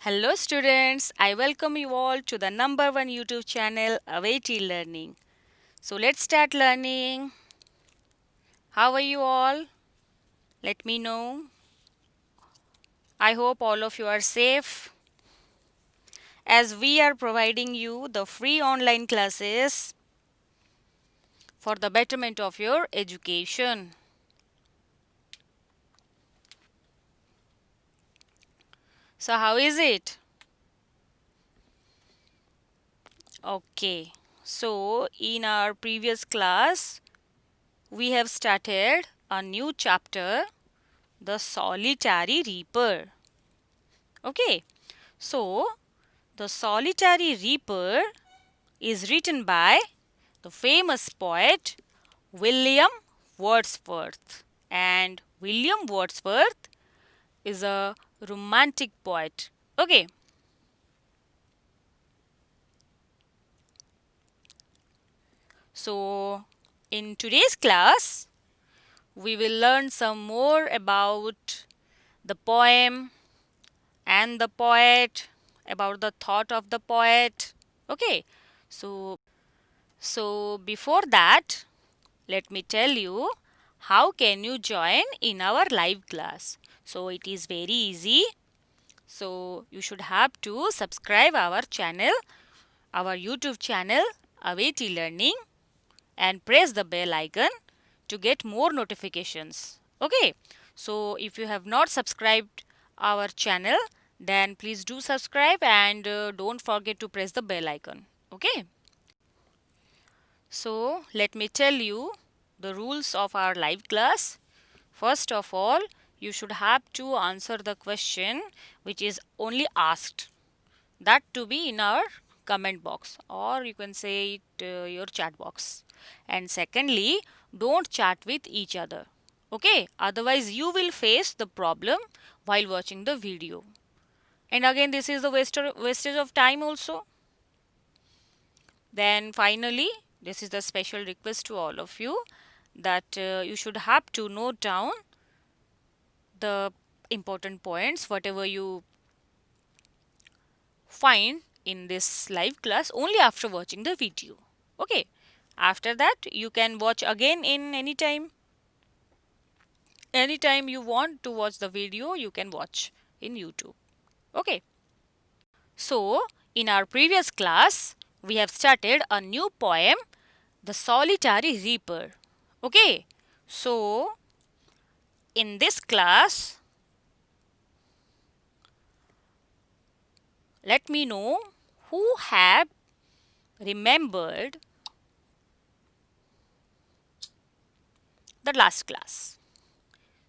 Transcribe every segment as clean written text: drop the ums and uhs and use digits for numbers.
Hello students, I welcome you all to the number one YouTube channel Await Learning. So let's start learning. How are you all? Let me know. I hope all of you are safe as we are providing you the free online classes for the betterment of your education. So how is it? Okay. So in our previous class we have started a new chapter, the Solitary Reaper. Okay. So, the Solitary Reaper is written by the famous poet William Wordsworth. And William Wordsworth is a romantic poet. Okay. So, in today's class, we will learn some more about the poem and the poet, about the thought of the poet. Okay. So before that, let me tell you how can you join in our live class. So it is very easy. So you should have to subscribe our channel, our YouTube channel, Await Learning, and press the bell icon to get more notifications. Okay. So if you have not subscribed our channel, then please do subscribe and don't forget to press the bell icon. Okay. So let me tell you the rules of our live class. First of all, you should have to answer the question which is only asked. That to be in our comment box, or you can say it your chat box. And secondly, don't chat with each other. Okay, otherwise you will face the problem while watching the video. And again, this is the wastage of time also. Then finally, this is the special request to all of you that you should have to note down the important points, whatever you find in this live class only after watching the video. Okay. After that, you can watch again in any time. Anytime you want to watch the video, you can watch in YouTube. Okay. So, in our previous class, we have started a new poem, The Solitary Reaper. Okay. So, in this class, let me know who have remembered the last class.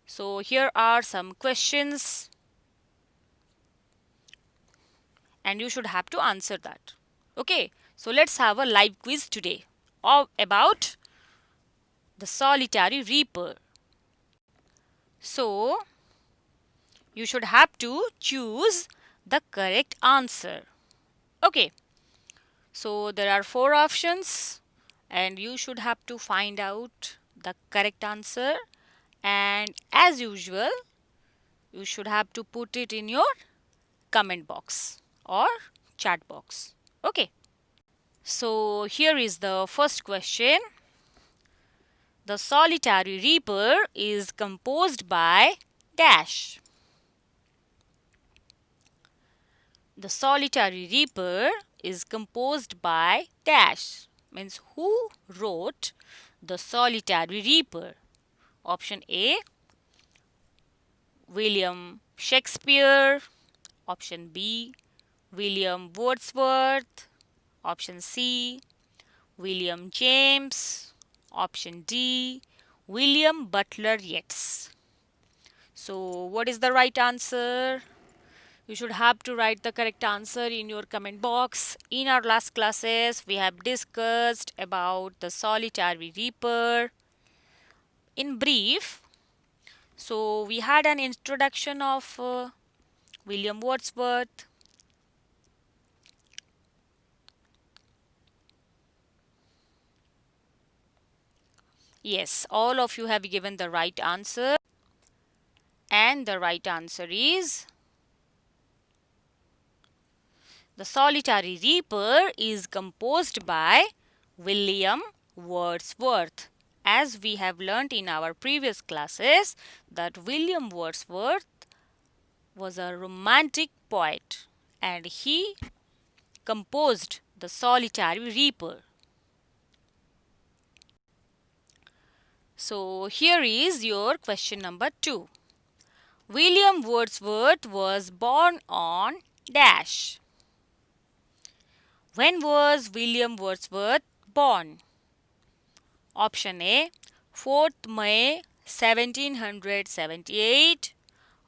So here are some questions and you should have to answer that. Okay, so let's have a live quiz today about the Solitary Reaper. So you should have to choose the correct answer. Okay, so there are 4 options and you should have to find out the correct answer, and as usual you should have to put it in your comment box or chat box. Okay. So here is the first question. The Solitary Reaper is composed by dash. The Solitary Reaper is composed by dash. Means who wrote the Solitary Reaper? Option A, William Shakespeare. Option B, William Wordsworth. Option C, William James. Option D, William Butler Yeats. So, what is the right answer? You should have to write the correct answer in your comment box. In our last classes, we have discussed about the Solitary Reaper. In brief, so we had an introduction of William Wordsworth. Yes, all of you have given the right answer. And the right answer is The Solitary Reaper is composed by William Wordsworth. As we have learnt in our previous classes that William Wordsworth was a romantic poet and he composed The Solitary Reaper. So here is your question number 2. William Wordsworth was born on dash. When was William Wordsworth born? Option A, 4th May 1778.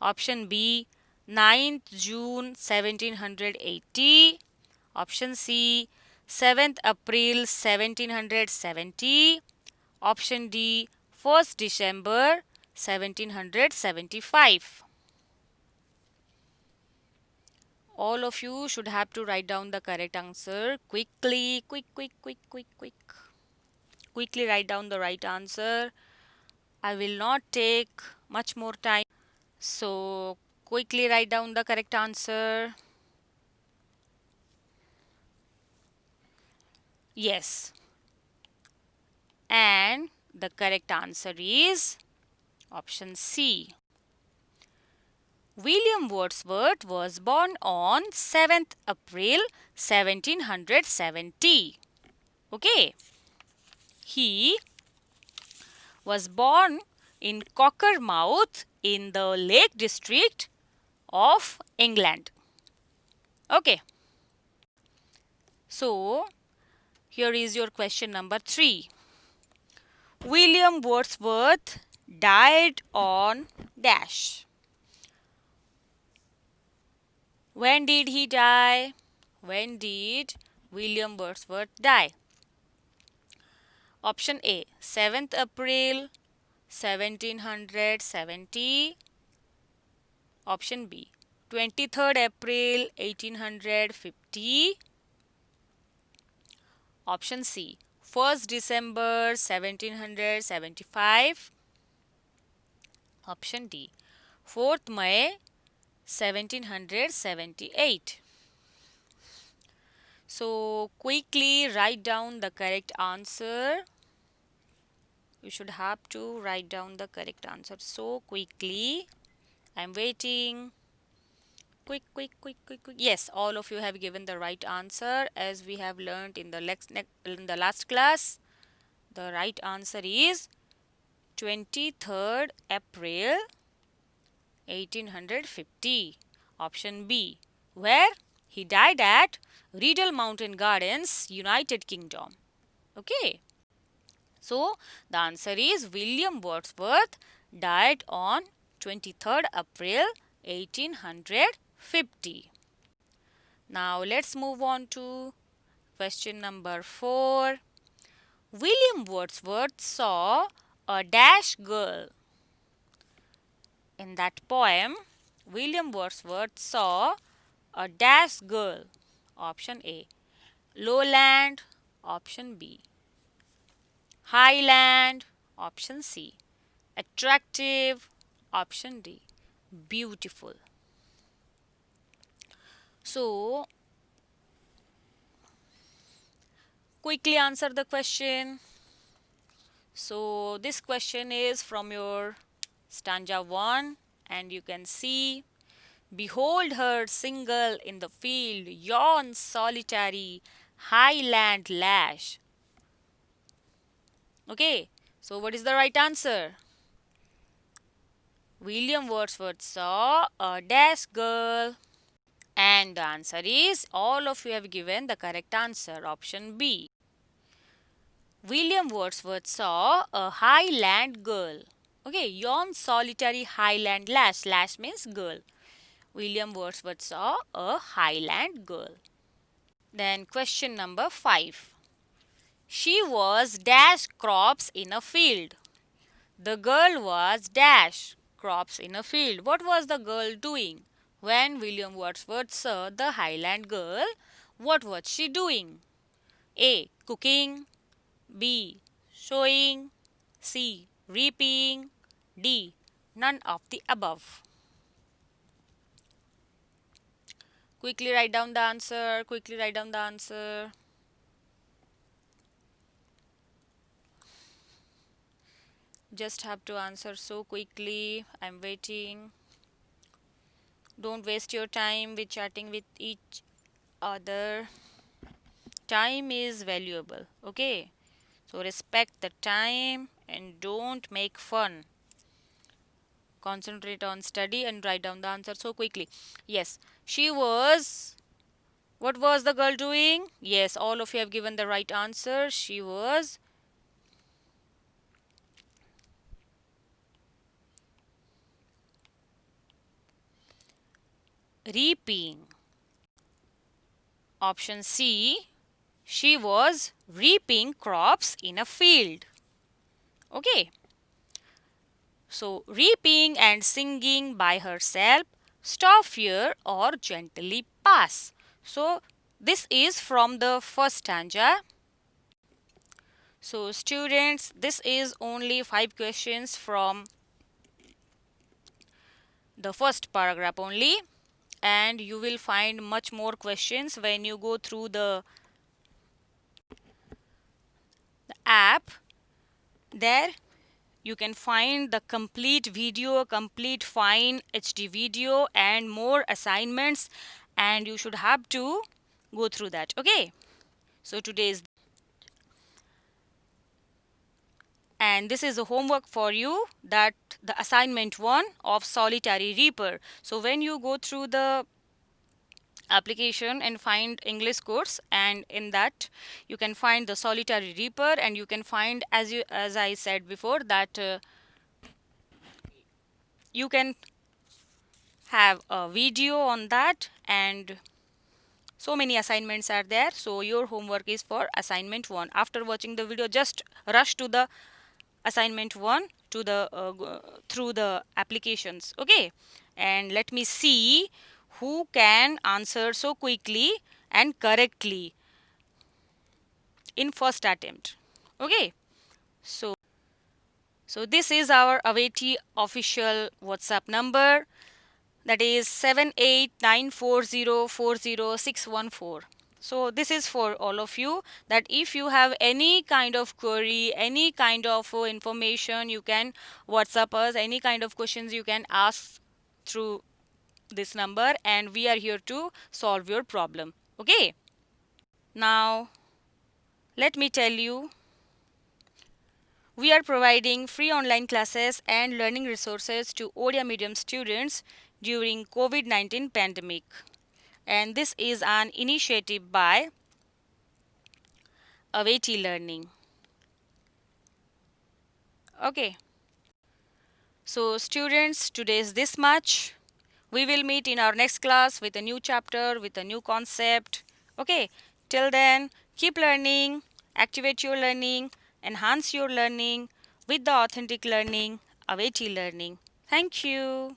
Option B, 9th June 1780. Option C, 7th April 1770. Option D, 1st December 1775. All of you should have to write down the correct answer quickly. Quickly write down the right answer. I will not take much more time. So quickly write down the correct answer. Yes. And the correct answer is option C. William Wordsworth was born on 7th April 1770. Okay. He was born in Cockermouth in the Lake District of England. Okay. So, here is your question number 3. William Wordsworth died on dash. When did he die? When did William Wordsworth die? Option A, 7th April 1770. Option B, 23rd April 1850. Option C, 1st December 1775. Option D, 4th May 1778. So quickly write down the correct answer. You should have to write down the correct answer so quickly. I'm waiting. Quick. Yes, all of you have given the right answer as we have learned in the last class. The right answer is 23rd April 1850. Option B, where he died at Riddle Mountain Gardens, United Kingdom. Okay. So, the answer is William Wordsworth died on 23rd April 1850. Now, let's move on to question number 4. William Wordsworth saw a dash girl. In that poem, William Wordsworth saw a dash girl. Option A, lowland. Option B, highland. Option C, attractive. Option D, beautiful. So, quickly answer the question. So, this question is from your stanza 1 and you can see, behold her single in the field, yon solitary highland lash. Okay, so what is the right answer? William Wordsworth saw a dash girl. And the answer is, all of you have given the correct answer, option B. William Wordsworth saw a highland girl. Okay, yon solitary highland lash. Lash means girl. William Wordsworth saw a highland girl. Then question number 5. She was dash crops in a field. The girl was dash crops in a field. What was the girl doing? When William Wordsworth saw the highland girl, what was she doing? A, cooking. B, sowing. C, reaping. D, none of the above. Quickly write down the answer. Quickly write down the answer. Just have to answer so quickly. I'm waiting. Don't waste your time with chatting with each other. Time is valuable. Okay. So respect the time and don't make fun. Concentrate on study and write down the answer so quickly. Yes, she was. What was the girl doing? Yes, all of you have given the right answer. She was reaping. Option C, she was reaping crops in a field. Okay. So, reaping and singing by herself, stop here or gently pass. So, this is from the first stanza. So, students, this is only 5 questions from the first paragraph only, and you will find much more questions when you go through the app. There you can find the complete video, complete fine HD video and more assignments, and you should have to go through that. Okay, so today's, and this is a homework for you, that the assignment 1 of Solitary Reaper. So when you go through the application and find English course, and in that you can find the Solitary Reaper, and you can find, as I said before, that you can have a video on that, and so many assignments are there. So your homework is for assignment 1. After watching the video, just rush to the assignment 1 to the through the applications. Okay, and let me see who can answer so quickly and correctly in first attempt. Okay, so this is our Aweyti official WhatsApp number, that is 7894040614. So this is for all of you, that if you have any kind of query, any kind of information, you can WhatsApp us. Any kind of questions you can ask through this number, and we are here to solve your problem. Okay, now let me tell you, we are providing free online classes and learning resources to Odia medium students during COVID-19 pandemic. And this is an initiative by Aweyti Learning. Okay. So students, today is this much. We will meet in our next class with a new chapter, with a new concept. Okay. Till then, keep learning, activate your learning, enhance your learning with the authentic learning, Aweyti Learning. Thank you.